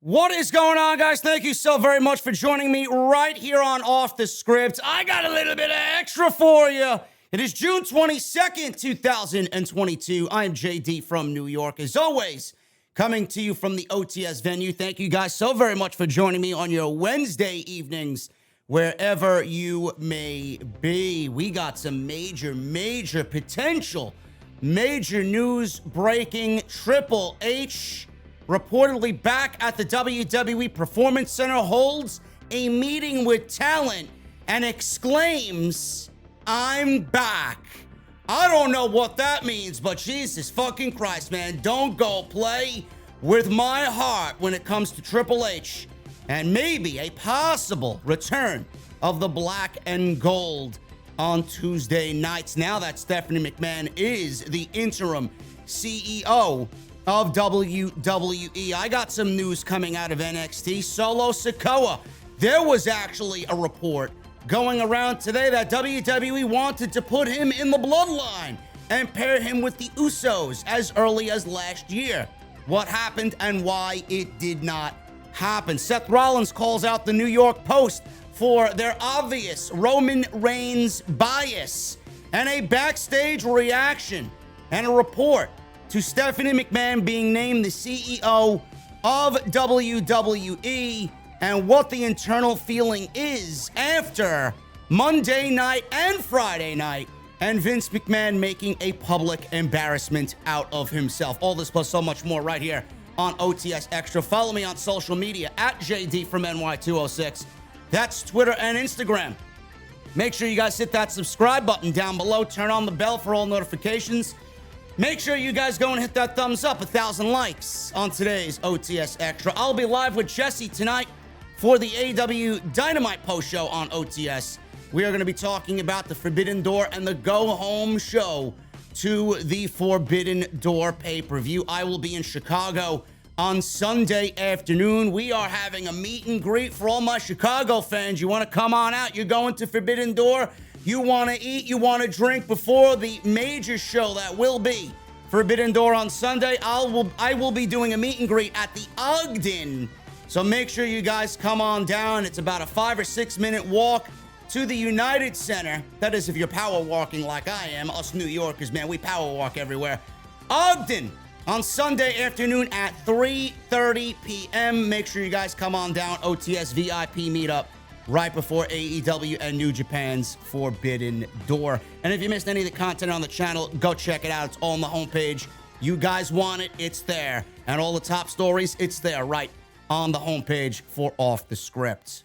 What is going on, guys? Thank you so very much for joining me right here on Off the Script. I got a little bit of extra for you. It is June 22nd, 2022. I am JD from New York, as always, coming to you from the OTS venue. Thank you guys so very much for joining me on your Wednesday evenings, wherever you may be. We got some major potential, major news breaking. Triple H reportedly back at the WWE Performance Center, holds a meeting with talent and exclaims, "I'm back." I don't know what that means, but Jesus fucking Christ, man, don't go play with my heart when it comes to Triple H and maybe a possible return of the black and gold on Tuesday nights, now that Stephanie McMahon is the interim CEO of WWE. I got some news coming out of NXT. Solo Sikoa. There was actually a report going around today that WWE wanted to put him in the Bloodline and pair him with the Usos as early as last year. What happened and why it did not happen. Seth Rollins calls out the New York Post for their obvious Roman Reigns bias, and a backstage reaction and a report to Stephanie McMahon being named the CEO of WWE and what the internal feeling is after Monday night and Friday night and Vince McMahon making a public embarrassment out of himself. All this plus so much more right here on OTS Extra. Follow me on social media at JD from NY206. That's Twitter and Instagram. Make sure you guys hit that subscribe button down below. Turn on the bell for all notifications. Make sure you guys go and hit that thumbs up, 1,000 likes on today's OTS Extra. I'll be live with Jesse tonight for the AEW Dynamite post show on OTS. We are going to be talking about the Forbidden Door and the Go Home show to the Forbidden Door pay-per-view. I will be in Chicago on Sunday afternoon. We are having a meet and greet for all my Chicago fans. You want to come on out? You're going to Forbidden Door. You want to eat, you want to drink before the major show that will be Forbidden Door on Sunday. I will be doing a meet and greet at the Ogden. So make sure you guys come on down. It's about a 5 or 6 minute walk to the United Center. That is if you're power walking like I am. Us New Yorkers, man, we power walk everywhere. Ogden on Sunday afternoon at 3:30 p.m. Make sure you guys come on down. OTS VIP meetup right before AEW and New Japan's Forbidden Door. And if you missed any of the content on the channel, go check it out. It's all on the homepage. You guys want it, it's there. And all the top stories, it's there right on the homepage for Off the Script.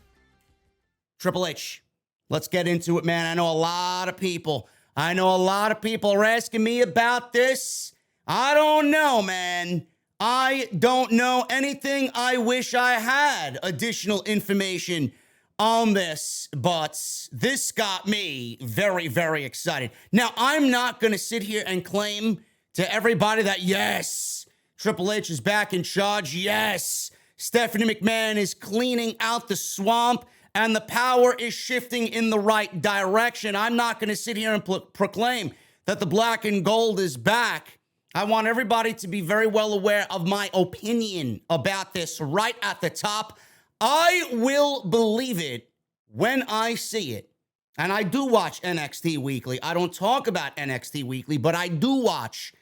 Triple H, let's get into it, man. I know a lot of people are asking me about this. I don't know, man. I don't know anything. I wish I had additional information on this, but this got me very excited. Now, I'm not going to sit here and claim to everybody that, yes, Triple H is back in charge. Yes, Stephanie McMahon is cleaning out the swamp and the power is shifting in the right direction. I'm not going to sit here and proclaim that the black and gold is back. I want everybody to be very well aware of my opinion about this right at the top. I will believe it when I see it. And I do watch NXT Weekly. I don't talk about NXT Weekly, but I do watch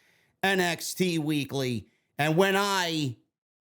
NXT Weekly. And when I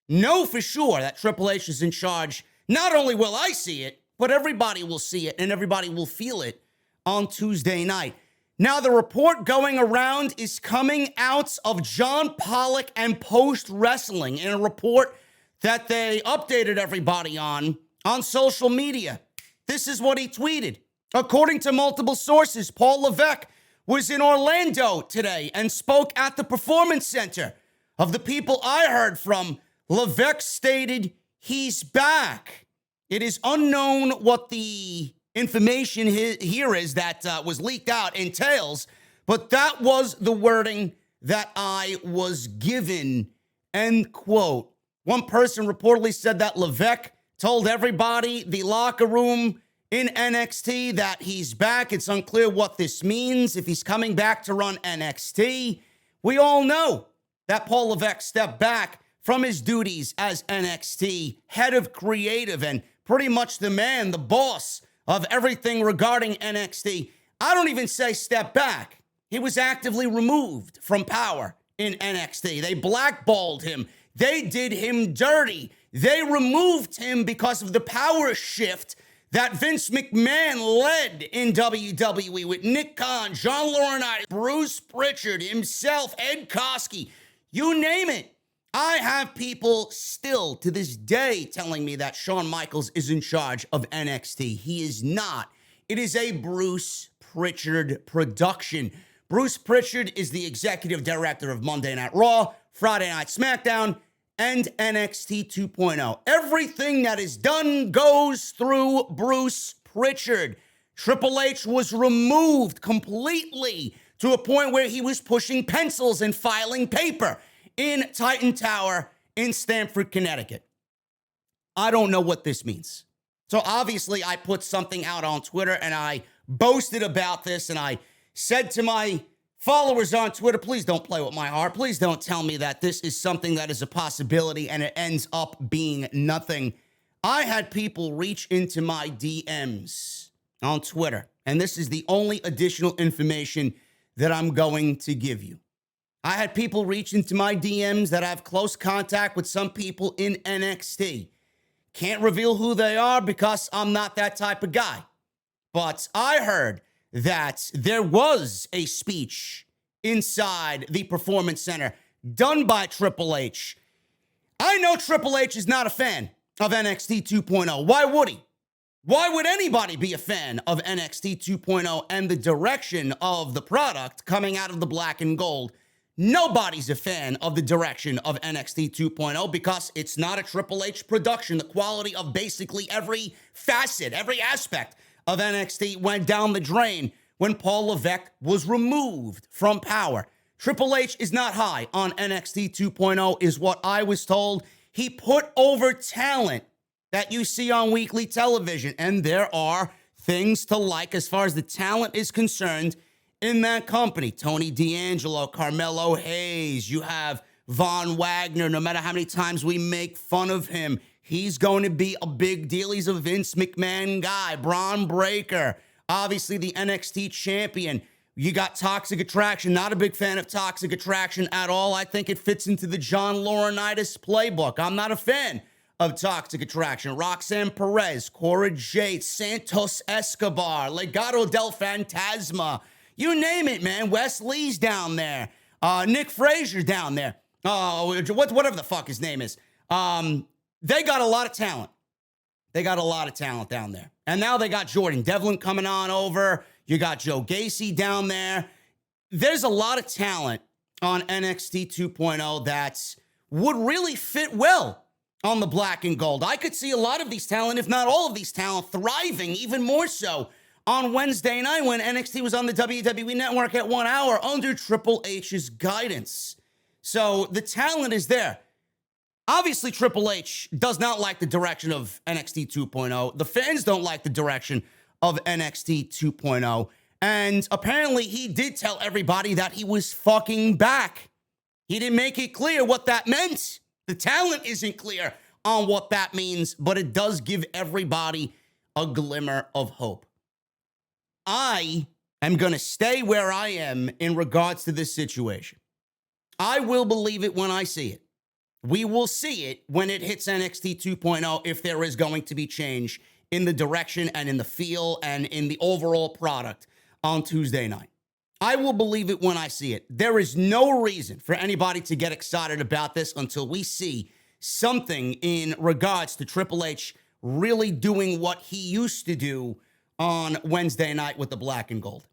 know for sure that Triple H is in charge, not only will I see it, but everybody will see it and everybody will feel it on Tuesday night. Now, the report going around is coming out of John Pollock and Post Wrestling in a report that they updated everybody on social media. This is what he tweeted. According to multiple sources, Paul Levesque was in Orlando today and spoke at the Performance Center. Of the people I heard from, Levesque stated he's back. It is unknown what the information here is that was leaked out entails, but that was the wording that I was given, end quote. One person reportedly said that Levesque told everybody, the locker room in NXT, that he's back. It's unclear what this means, if he's coming back to run NXT. We all know that Paul Levesque stepped back from his duties as NXT head of creative and pretty much the man, the boss of everything regarding NXT. I don't even say step back. He was actively removed from power in NXT. They blackballed him. They did him dirty. They removed him because of the power shift that Vince McMahon led in WWE with Nick Khan, John Laurinaitis, Bruce Prichard himself, Ed Koskey, you name it. I have people still to this day telling me that Shawn Michaels is in charge of NXT. He is not. It is a Bruce Prichard production. Bruce Prichard is the executive director of Monday Night Raw, Friday Night SmackDown, and NXT 2.0. Everything that is done goes through Bruce Prichard. Triple H was removed completely to a point where he was pushing pencils and filing paper in Titan Tower in Stamford, Connecticut. I don't know what this means. So obviously I put something out on Twitter and I boasted about this and I said to my followers on Twitter, please don't play with my heart. Please don't tell me that this is something that is a possibility and it ends up being nothing. I had people reach into my DMs on Twitter, and this is the only additional information that I'm going to give you. I had people reach into my DMs that have close contact with some people in NXT. Can't reveal who they are because I'm not that type of guy. But I heard that there was a speech inside the Performance Center done by Triple H. I know Triple H is not a fan of NXT 2.0. Why would he? Why would anybody be a fan of NXT 2.0 and the direction of the product coming out of the black and gold? Nobody's a fan of the direction of NXT 2.0 because it's not a Triple H production. The quality of basically every facet, every aspect of NXT went down the drain when Paul Levesque was removed from power. Triple H is not high on NXT 2.0 is what I was told. He put over talent that you see on weekly television, and there are things to like as far as the talent is concerned in that company. Tony D'Angelo, Carmelo Hayes, you have Von Wagner. No matter how many times we make fun of him, he's going to be a big deal. He's a Vince McMahon guy. Braun Breaker, obviously the NXT champion. You got Toxic Attraction. Not a big fan of Toxic Attraction at all. I think it fits into the John Laurinaitis playbook. I'm not a fan of Toxic Attraction. Roxanne Perez, Cora Jade, Santos Escobar, Legado del Fantasma. You name it, man. Wes Lee's down there. Nick Frazier's down there. Whatever the fuck his name is. They got a lot of talent. They got a lot of talent down there. And now they got Jordan Devlin coming on over. You got Joe Gacy down there. There's a lot of talent on NXT 2.0 that would really fit well on the black and gold. I could see a lot of these talent, if not all of these talent, thriving even more so on Wednesday night when NXT was on the WWE Network at 1 hour under Triple H's guidance. So the talent is there. Obviously, Triple H does not like the direction of NXT 2.0. The fans don't like the direction of NXT 2.0. And apparently, he did tell everybody that he was fucking back. He didn't make it clear what that meant. The talent isn't clear on what that means, but it does give everybody a glimmer of hope. I am going to stay where I am in regards to this situation. I will believe it when I see it. We will see it when it hits NXT 2.0 if there is going to be change in the direction and in the feel and in the overall product on Tuesday night. I will believe it when I see it. There is no reason for anybody to get excited about this until we see something in regards to Triple H really doing what he used to do on Wednesday night with the black and gold.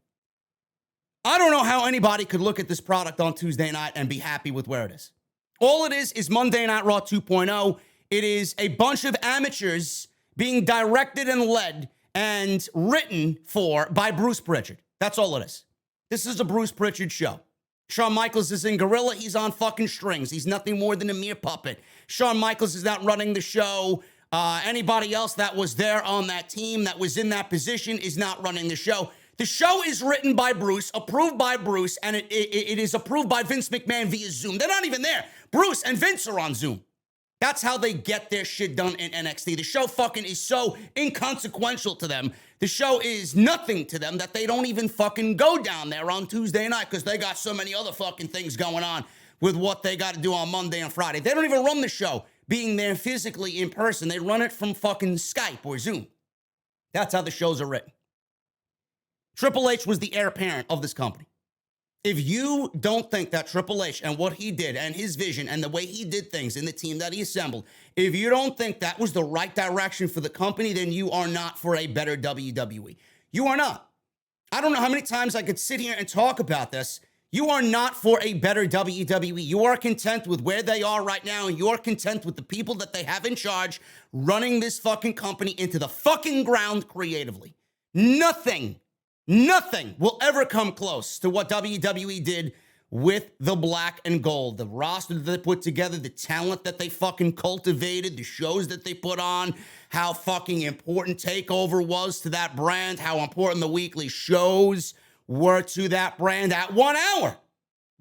I don't know how anybody could look at this product on Tuesday night and be happy with where it is. All it is Monday Night Raw 2.0. It is a bunch of amateurs being directed and led and written for by Bruce Prichard. That's all it is. This is a Bruce Prichard show. Shawn Michaels is in Gorilla. He's on fucking strings. He's nothing more than a mere puppet. Shawn Michaels is not running the show. Anybody else that was there on that team that was in that position is not running the show. The show is written by Bruce, approved by Bruce, and it is approved by Vince McMahon via Zoom. They're not even there. Bruce and Vince are on Zoom. That's how they get their shit done in NXT. The show fucking is so inconsequential to them. The show is nothing to them that they don't even fucking go down there on Tuesday night because they got so many other fucking things going on with what they got to do on Monday and Friday. They don't even run the show being there physically in person. They run it from fucking Skype or Zoom. That's how the shows are written. Triple H was the heir apparent of this company. If you don't think that Triple H and what he did and his vision and the way he did things in the team that he assembled, if you don't think that was the right direction for the company, then you are not for a better WWE. You are not. I don't know how many times I could sit here and talk about this. You are not for a better WWE. You are content with where they are right now, and you're content with the people that they have in charge running this fucking company into the fucking ground creatively. Nothing will ever come close to what WWE did with the black and gold. The roster that they put together, the talent that they fucking cultivated, the shows that they put on, how fucking important TakeOver was to that brand, how important the weekly shows were to that brand at 1 hour.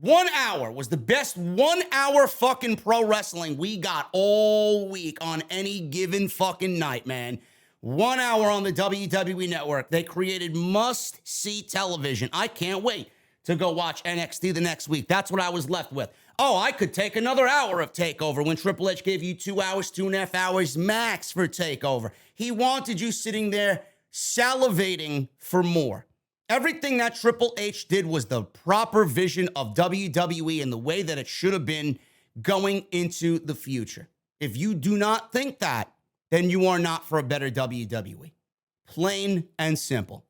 1 hour was the best 1 hour fucking pro wrestling we got all week on any given fucking night, man. 1 hour on the WWE Network. They created must-see television. I can't wait to go watch NXT the next week. That's what I was left with. Oh, I could take another hour of TakeOver when Triple H gave you 2 hours, 2.5 hours max for TakeOver. He wanted you sitting there salivating for more. Everything that Triple H did was the proper vision of WWE and the way that it should have been going into the future. If you do not think that, then you are not for a better WWE. Plain and simple.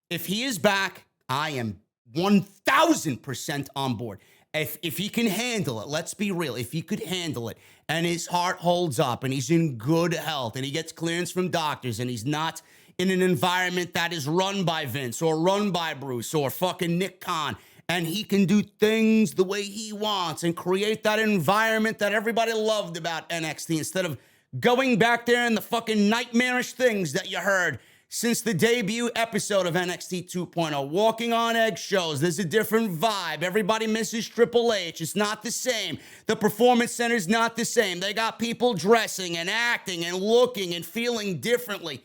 If he is back, I am 1,000% on board. If he can handle it, let's be real, if he could handle it, and his heart holds up, and he's in good health, and he gets clearance from doctors, and he's not in an environment that is run by Vince, or run by Bruce, or fucking Nick Khan, and he can do things the way he wants, and create that environment that everybody loved about NXT, instead of going back there and the fucking nightmarish things that you heard since the debut episode of NXT 2.0. Walking on eggshells. There's a different vibe. Everybody misses Triple H. It's not the same. The Performance Center is not the same. They got people dressing and acting and looking and feeling differently.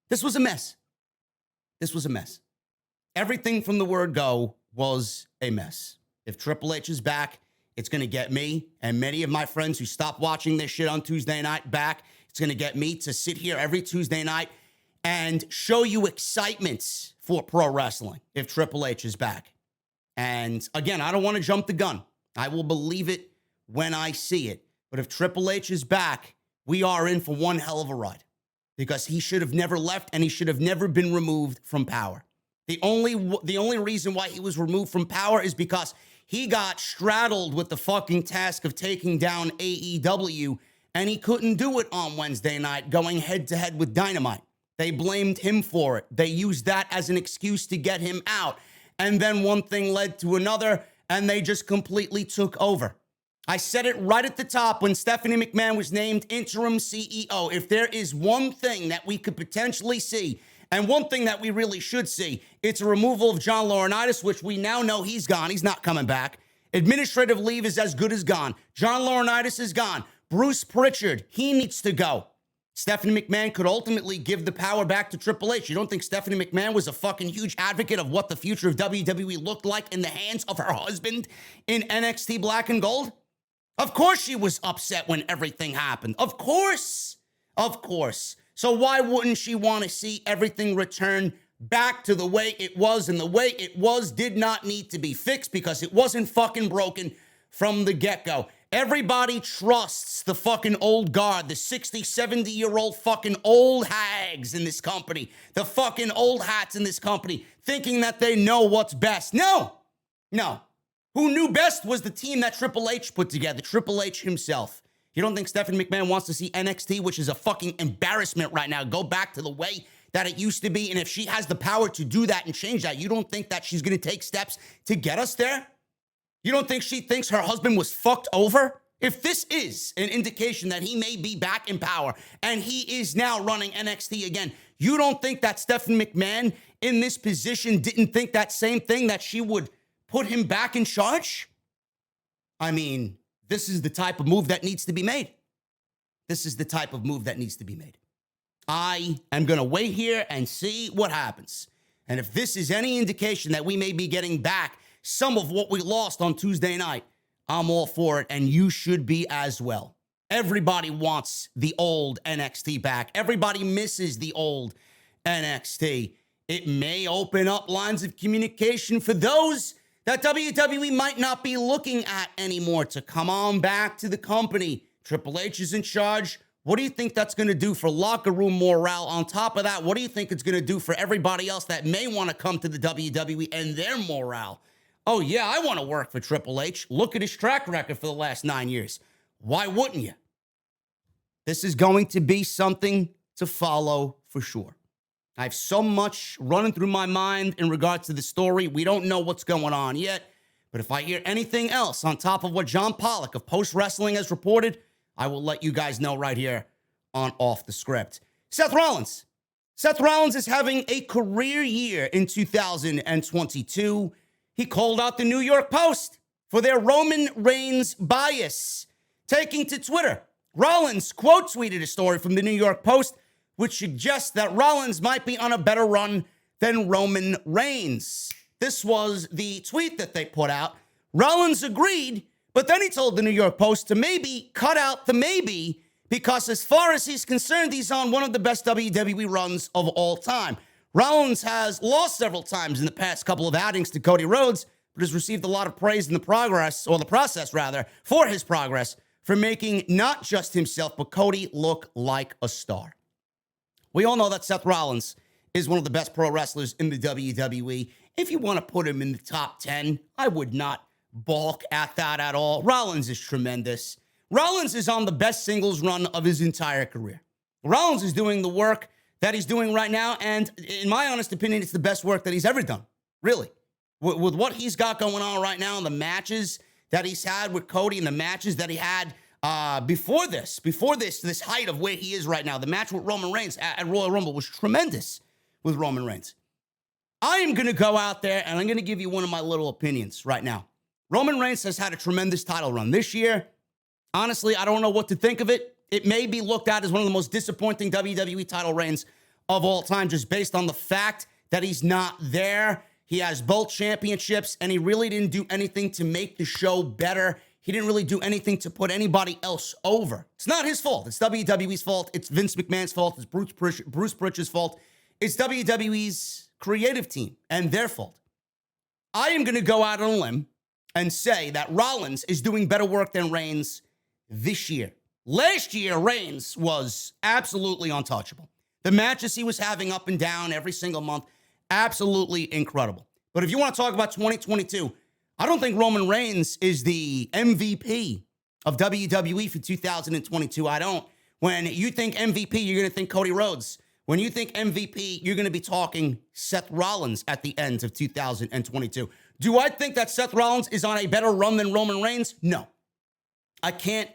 This was a mess. This was a mess. Everything from the word go was a mess. If Triple H is back, it's going to get me and many of my friends who stopped watching this shit on Tuesday night back. It's going to get me to sit here every Tuesday night and show you excitement for pro wrestling if Triple H is back. And again, I don't want to jump the gun. I will believe it when I see it. But if Triple H is back, we are in for one hell of a ride because he should have never left and he should have never been removed from power. The only reason why he was removed from power is because he got straddled with the fucking task of taking down AEW, and he couldn't do it on Wednesday night, going head-to-head with Dynamite. They blamed him for it. They used that as an excuse to get him out. And then one thing led to another, and they just completely took over. I said it right at the top when Stephanie McMahon was named Interim CEO. If there is one thing that we could potentially see, and one thing that we really should see, it's a removal of John Laurinaitis, which we now know he's gone. He's not coming back. Administrative leave is as good as gone. John Laurinaitis is gone. Bruce Prichard, he needs to go. Stephanie McMahon could ultimately give the power back to Triple H. You don't think Stephanie McMahon was a fucking huge advocate of what the future of WWE looked like in the hands of her husband in NXT Black and Gold? Of course she was upset when everything happened. Of course. Of course. So why wouldn't she want to see everything return back to the way it was? And the way it was did not need to be fixed because it wasn't fucking broken from the get-go. Everybody trusts the fucking old guard, the 60, 70-year-old fucking old hags in this company, the fucking old hats in this company, thinking that they know what's best. No. Who knew best was the team that Triple H put together, Triple H himself. You don't think Stephanie McMahon wants to see NXT, which is a fucking embarrassment right now, go back to the way that it used to be? And if she has the power to do that and change that, you don't think that she's going to take steps to get us there? You don't think she thinks her husband was fucked over? If this is an indication that he may be back in power and he is now running NXT again, you don't think that Stephanie McMahon in this position didn't think that same thing, that she would put him back in charge? I mean, this is the type of move that needs to be made. this is the type of move that needs to be made. I am going to wait here and see what happens. And if this is any indication that we may be getting back some of what we lost on Tuesday night, I'm all for it, and you should be as well. Everybody wants the old NXT back. Everybody misses the old NXT. It may open up lines of communication for those that WWE might not be looking at anymore to come on back to the company. Triple H is in charge. What do you think that's going to do for locker room morale? On top of that, what do you think it's going to do for everybody else that may want to come to the WWE and their morale? Oh, yeah, I want to work for Triple H. Look at his track record for the last 9 years. Why wouldn't you? This is going to be something to follow for sure. I have so much running through my mind in regards to the story. We don't know what's going on yet. But if I hear anything else on top of what John Pollock of Post Wrestling has reported, I will let you guys know right here on Off the Script. Seth Rollins. Seth Rollins is having a career year in 2022. He called out the New York Post for their Roman Reigns bias. Taking to Twitter, Rollins quote tweeted a story from the New York Post which suggests that Rollins might be on a better run than Roman Reigns. This was the tweet that they put out. Rollins agreed, but then he told the New York Post to maybe cut out the maybe, because as far as he's concerned, he's on one of the best WWE runs of all time. Rollins has lost several times in the past couple of outings to Cody Rhodes, but has received a lot of praise in the process, for his progress, for making not just himself, but Cody look like a star. We all know that Seth Rollins is one of the best pro wrestlers in the WWE. If you want to put him in the top 10, I would not balk at that at all. Rollins is tremendous. Rollins is on the best singles run of his entire career. Rollins is doing the work that he's doing right now, and in my honest opinion, it's the best work that he's ever done, really. With what he's got going on right now and the matches that he's had with Cody and the matches that he had before this height of where he is right now, the match with Roman Reigns at Royal Rumble was tremendous with Roman Reigns. I am going to go out there and I'm going to give you one of my little opinions right now. Roman Reigns has had a tremendous title run this year. Honestly, I don't know what to think of it. It may be looked at as one of the most disappointing WWE title reigns of all time, just based on the fact that he's not there. He has both championships, and he really didn't do anything to make the show better. He didn't really do anything to put anybody else over. It's not his fault. It's WWE's fault. It's Vince McMahon's fault. It's Bruce Prichard's fault. It's WWE's creative team and their fault. I am going to go out on a limb and say that Rollins is doing better work than Reigns this year. Last year, Reigns was absolutely untouchable. The matches he was having up and down every single month, absolutely incredible. But if you want to talk about 2022, I don't think Roman Reigns is the MVP of WWE for 2022. I don't. When you think MVP, you're going to think Cody Rhodes. When you think MVP, you're going to be talking Seth Rollins at the end of 2022. Do I think that Seth Rollins is on a better run than Roman Reigns? No. I can't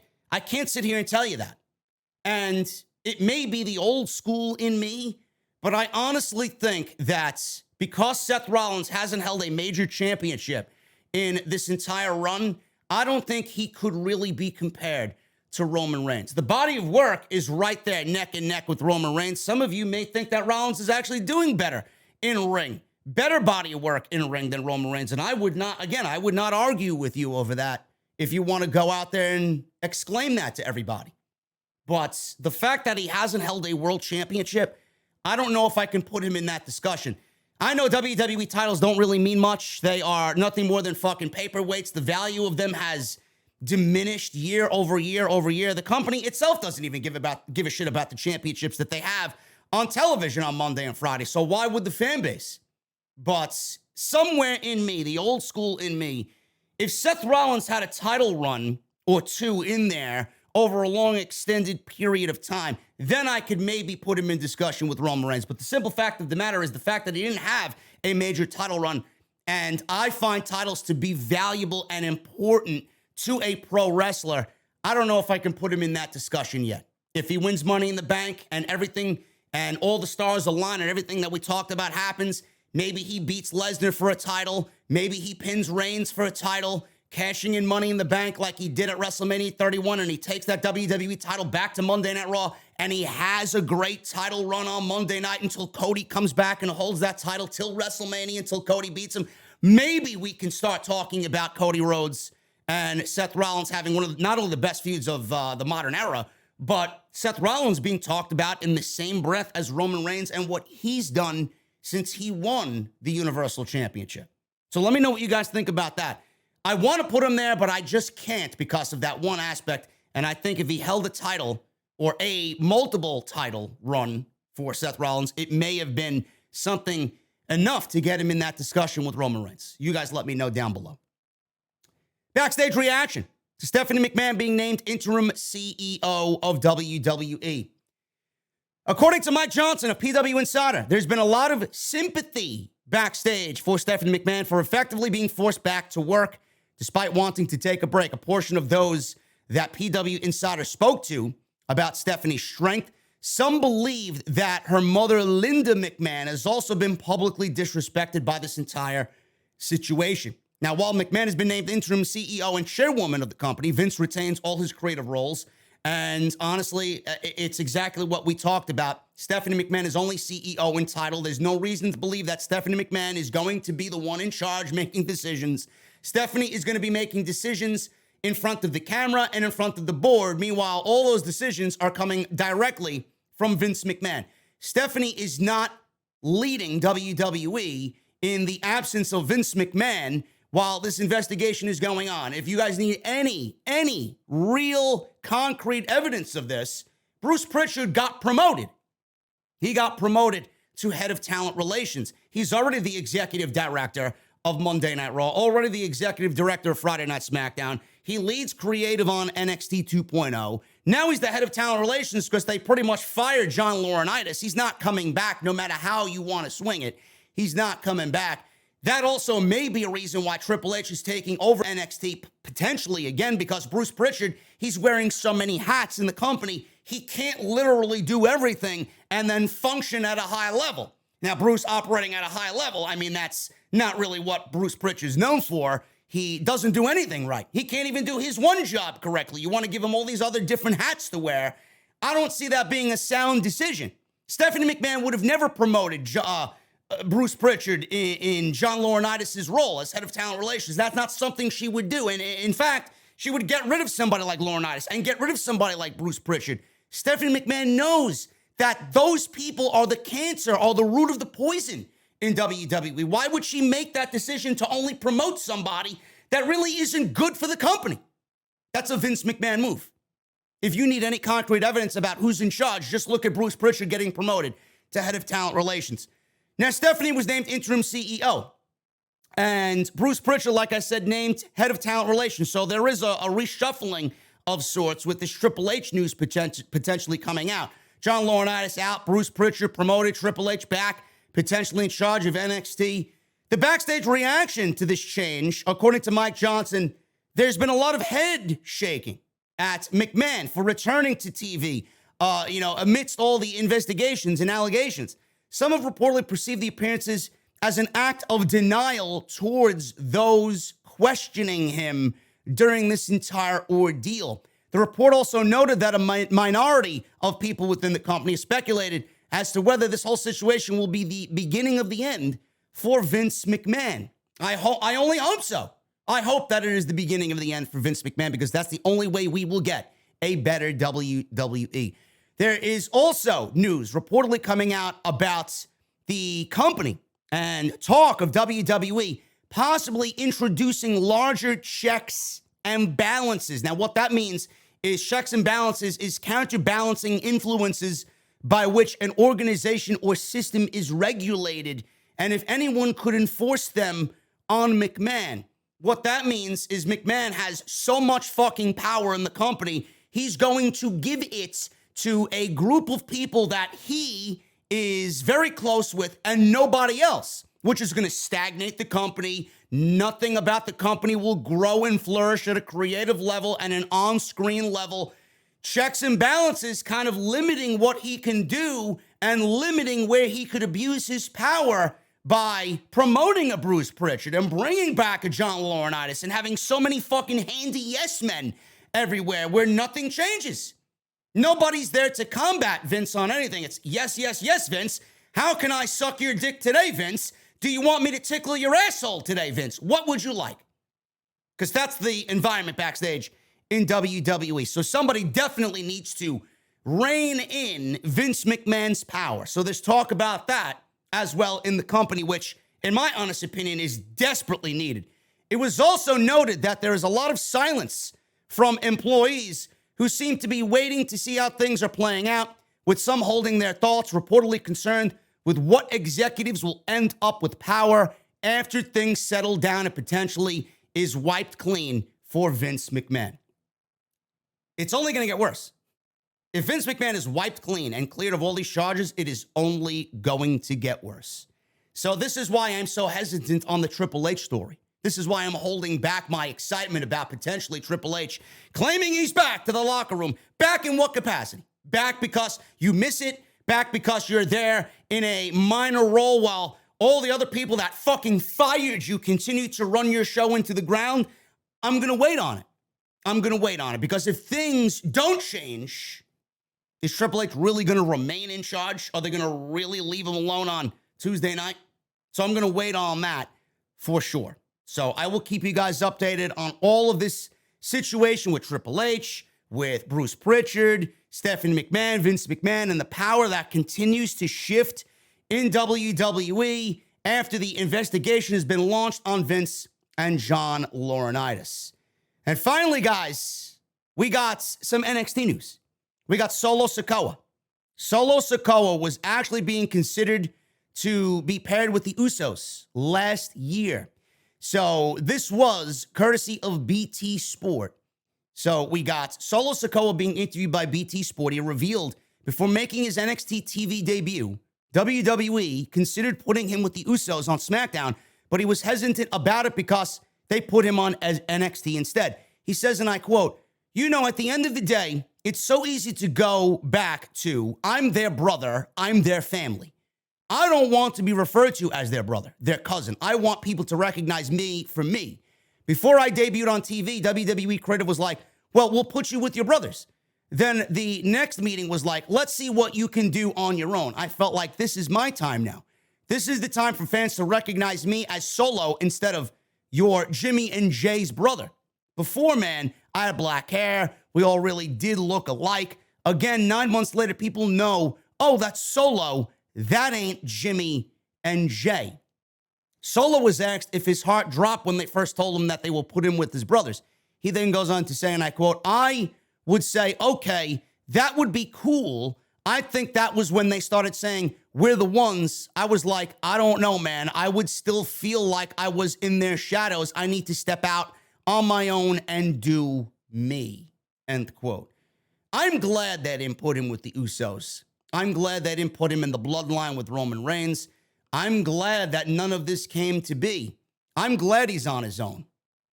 sit here and tell you that. And it may be the old school in me, but I honestly think that because Seth Rollins hasn't held a major championship in this entire run, I don't think he could really be compared to Roman Reigns. The body of work is right there, neck and neck with Roman Reigns. Some of you may think that Rollins is actually doing better in ring, better body of work in ring than Roman Reigns. And I would not argue with you over that if you want to go out there and exclaim that to everybody. But the fact that he hasn't held a world championship, I don't know if I can put him in that discussion. I know WWE titles don't really mean much. They are nothing more than fucking paperweights. The value of them has diminished year over year over year. The company itself doesn't even give a shit about the championships that they have on television on Monday and Friday. So why would the fan base? But somewhere in me, the old school in me, if Seth Rollins had a title run or two in there over a long extended period of time, then I could maybe put him in discussion with Roman Reigns. But the simple fact of the matter is the fact that he didn't have a major title run. And I find titles to be valuable and important to a pro wrestler. I don't know if I can put him in that discussion yet. If he wins Money in the Bank and everything and all the stars align and everything that we talked about happens, maybe he beats Lesnar for a title. Maybe he pins Reigns for a title. cashing in Money in the Bank like he did at WrestleMania 31, and he takes that WWE title back to Monday Night Raw, and he has a great title run on Monday night until Cody comes back and holds that title till WrestleMania, until Cody beats him, maybe we can start talking about Cody Rhodes and Seth Rollins having one of not only the best feuds of the modern era, but Seth Rollins being talked about in the same breath as Roman Reigns and what he's done since he won the Universal Championship. So let me know what you guys think about that. I want to put him there, but I just can't because of that one aspect. And I think if he held a title or a multiple title run for Seth Rollins, it may have been something enough to get him in that discussion with Roman Reigns. You guys let me know down below. Backstage reaction to Stephanie McMahon being named interim CEO of WWE. According to Mike Johnson of PW Insider, there's been a lot of sympathy backstage for Stephanie McMahon for effectively being forced back to work despite wanting to take a break. A portion of those that PW Insider spoke to about Stephanie's strength, some believe that her mother, Linda McMahon, has also been publicly disrespected by this entire situation. Now, while McMahon has been named interim CEO and chairwoman of the company, Vince retains all his creative roles. And honestly, it's exactly what we talked about. Stephanie McMahon is only CEO in title. There's no reason to believe that Stephanie McMahon is going to be the one in charge making decisions. Stephanie is going to be making decisions in front of the camera and in front of the board. Meanwhile, all those decisions are coming directly from Vince McMahon. Stephanie is not leading WWE in the absence of Vince McMahon while this investigation is going on. If you guys need any real concrete evidence of this, Bruce Prichard got promoted. He got promoted to head of talent relations. He's already the executive director of Monday Night Raw, already the executive director of Friday Night SmackDown. He leads creative on NXT 2.0. Now he's the head of talent relations because they pretty much fired John Laurinaitis. He's not coming back no matter how you want to swing it. He's not coming back. That also may be a reason why Triple H is taking over NXT potentially again, because Bruce Prichard, he's wearing so many hats in the company, he can't literally do everything and then function at a high level. Now, Bruce operating at a high level, I mean, that's not really what Bruce Prichard is known for. He doesn't do anything right. He can't even do his one job correctly. You want to give him all these other different hats to wear. I don't see that being a sound decision. Stephanie McMahon would have never promoted Bruce Prichard in John Laurinaitis' role as head of talent relations. That's not something she would do. And in fact, she would get rid of somebody like Laurinaitis and get rid of somebody like Bruce Prichard. Stephanie McMahon knows that those people are the cancer, are the root of the poison in WWE. Why would she make that decision to only promote somebody that really isn't good for the company? That's a Vince McMahon move. If you need any concrete evidence about who's in charge, just look at Bruce Prichard getting promoted to head of talent relations. Now, Stephanie was named interim CEO, and Bruce Prichard, like I said, named head of talent relations. So there is a reshuffling of sorts with this Triple H news potentially coming out. John Laurinaitis out, Bruce Prichard promoted, Triple H back, potentially in charge of NXT. The backstage reaction to this change, according to Mike Johnson, there's been a lot of head shaking at McMahon for returning to TV, amidst all the investigations and allegations. Some have reportedly perceived the appearances as an act of denial towards those questioning him during this entire ordeal. The report also noted that a minority of people within the company speculated as to whether this whole situation will be the beginning of the end for Vince McMahon. I only hope so. I hope that it is the beginning of the end for Vince McMahon, because that's the only way we will get a better WWE. There is also news reportedly coming out about the company and talk of WWE possibly introducing larger checks and balances. Now, what that means is checks and balances is counterbalancing influences by which an organization or system is regulated, and if anyone could enforce them on McMahon. What that means is McMahon has so much fucking power in the company, he's going to give it to a group of people that he is very close with and nobody else, which is going to stagnate the company. Nothing about the company will grow and flourish at a creative level and an on-screen level. Checks and balances kind of limiting what he can do and limiting where he could abuse his power by promoting a Bruce Prichard and bringing back a John Laurinaitis and having so many fucking handy yes men everywhere where nothing changes. Nobody's there to combat Vince on anything. It's yes, yes, yes, Vince. How can I suck your dick today, Vince? Do you want me to tickle your asshole today, Vince? What would you like? Because that's the environment backstage in WWE. So somebody definitely needs to rein in Vince McMahon's power. So there's talk about that as well in the company, which, in my honest opinion, is desperately needed. It was also noted that there is a lot of silence from employees who seem to be waiting to see how things are playing out, with some holding their thoughts, reportedly concerned with what executives will end up with power after things settle down and potentially is wiped clean for Vince McMahon. It's only going to get worse. If Vince McMahon is wiped clean and cleared of all these charges, it is only going to get worse. So this is why I'm so hesitant on the Triple H story. This is why I'm holding back my excitement about potentially Triple H claiming he's back to the locker room. Back in what capacity? Back because you miss it? Back because you're there in a minor role while all the other people that fucking fired you continue to run your show into the ground? I'm going to wait on it. I'm going to wait on it because if things don't change, is Triple H really going to remain in charge? Are they going to really leave him alone on Tuesday night? So I'm going to wait on that for sure. So I will keep you guys updated on all of this situation with Triple H, with Bruce Prichard, Stephanie McMahon, Vince McMahon, and the power that continues to shift in WWE after the investigation has been launched on Vince and John Laurinaitis. And finally, guys, we got some NXT news. We got Solo Sikoa. Solo Sikoa was actually being considered to be paired with the Usos last year. So this was courtesy of BT Sport. So we got Solo Sikoa being interviewed by BT Sport. He revealed before making his NXT TV debut, WWE considered putting him with the Usos on SmackDown, but he was hesitant about it because they put him on as NXT instead. He says, and I quote, "You know, at the end of the day, it's so easy to go back to, I'm their brother, I'm their family. I don't want to be referred to as their brother, their cousin. I want people to recognize me for me. Before I debuted on TV, WWE creative was like, well, we'll put you with your brothers. Then the next meeting was like, let's see what you can do on your own. I felt like this is my time now. This is the time for fans to recognize me as Solo instead of your Jimmy and Jay's brother. Before, man, I had black hair. We all really did look alike. Again, 9 months later, people know, oh, that's Solo. That ain't Jimmy and Jay." Solo was asked if his heart dropped when they first told him that they will put him with his brothers. He then goes on to say, and I quote, "I would say, okay, that would be cool. I think that was when they started saying, we're the ones. I was like, I don't know, man. I would still feel like I was in their shadows. I need to step out on my own and do me," end quote. I'm glad they didn't put him with the Usos. I'm glad they didn't put him in the Bloodline with Roman Reigns. I'm glad that none of this came to be. I'm glad he's on his own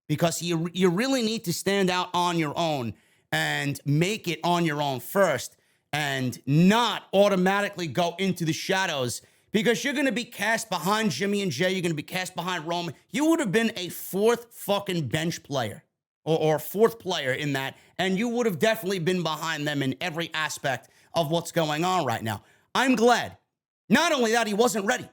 because you really need to stand out on your own and make it on your own first and not automatically go into the shadows because you're going to be cast behind Jimmy and Jay. You're going to be cast behind Roman. You would have been a fourth fucking bench player or fourth player in that, and you would have definitely been behind them in every aspect of what's going on right now. I'm glad. Not only that, he wasn't ready.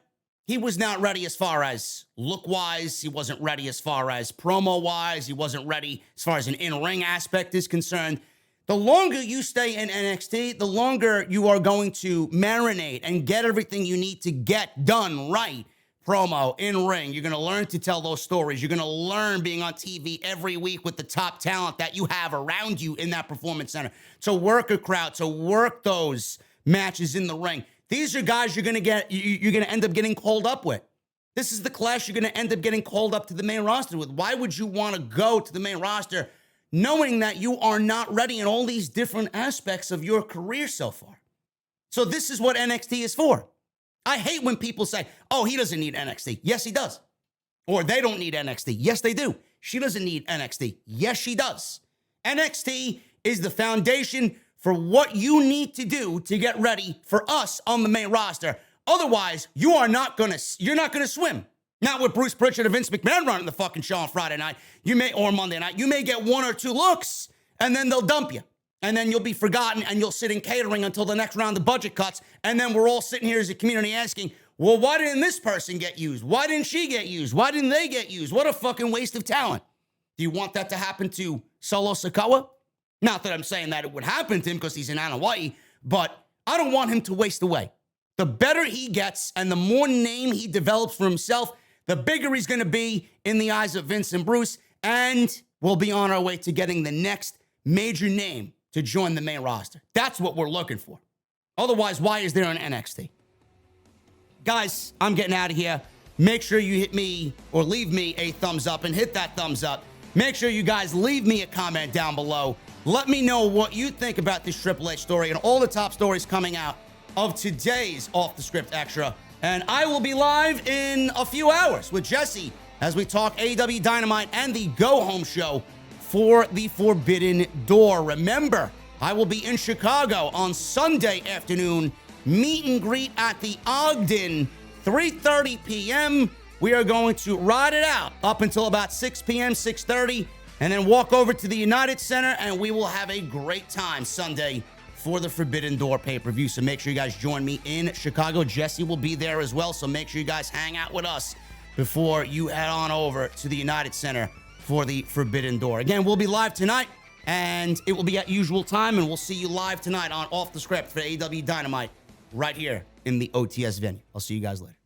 He was not ready as far as look-wise. He wasn't ready as far as promo-wise. He wasn't ready as far as an in-ring aspect is concerned. The longer you stay in NXT, the longer you are going to marinate and get everything you need to get done right. Promo, in-ring, you're going to learn to tell those stories. You're going to learn being on TV every week with the top talent that you have around you in that performance center to work a crowd, to work those matches in the ring. These are guys you're going to end up getting called up with. This is the class you're going to end up getting called up to the main roster with. Why would you want to go to the main roster knowing that you are not ready in all these different aspects of your career so far? So this is what NXT is for. I hate when people say, oh, he doesn't need NXT. Yes, he does. Or they don't need NXT. Yes, they do. She doesn't need NXT. Yes, she does. NXT is the foundation for what you need to do to get ready for us on the main roster. Otherwise, you're not gonna swim. Not with Bruce Prichard and Vince McMahon running the fucking show on Friday night, or Monday night. You may get 1 or 2 looks, and then they'll dump you. And then you'll be forgotten, and you'll sit in catering until the next round of budget cuts. And then we're all sitting here as a community asking, well, why didn't this person get used? Why didn't she get used? Why didn't they get used? What a fucking waste of talent. Do you want that to happen to Solo Sikoa? Not that I'm saying that it would happen to him because he's in Hawaii, but I don't want him to waste away. The better he gets and the more name he develops for himself, the bigger he's going to be in the eyes of Vince and Bruce, and we'll be on our way to getting the next major name to join the main roster. That's what we're looking for. Otherwise, why is there an NXT? Guys, I'm getting out of here. Make sure you hit me or leave me a thumbs up and hit that thumbs up. Make sure you guys leave me a comment down below. Let me know what you think about this Triple H story and all the top stories coming out of today's Off the Script Extra. And I will be live in a few hours with Jesse as we talk AEW Dynamite and the Go Home show for the Forbidden Door. Remember, I will be in Chicago on Sunday afternoon, meet and greet at the Ogden, 3:30 p.m. We are going to ride it out up until about 6 p.m., 6:30, and then walk over to the United Center, and we will have a great time Sunday for the Forbidden Door pay-per-view. So make sure you guys join me in Chicago. Jesse will be there as well, so make sure you guys hang out with us before you head on over to the United Center for the Forbidden Door. Again, we'll be live tonight, and it will be at usual time, and we'll see you live tonight on Off the Script for AEW Dynamite right here in the OTS venue. I'll see you guys later.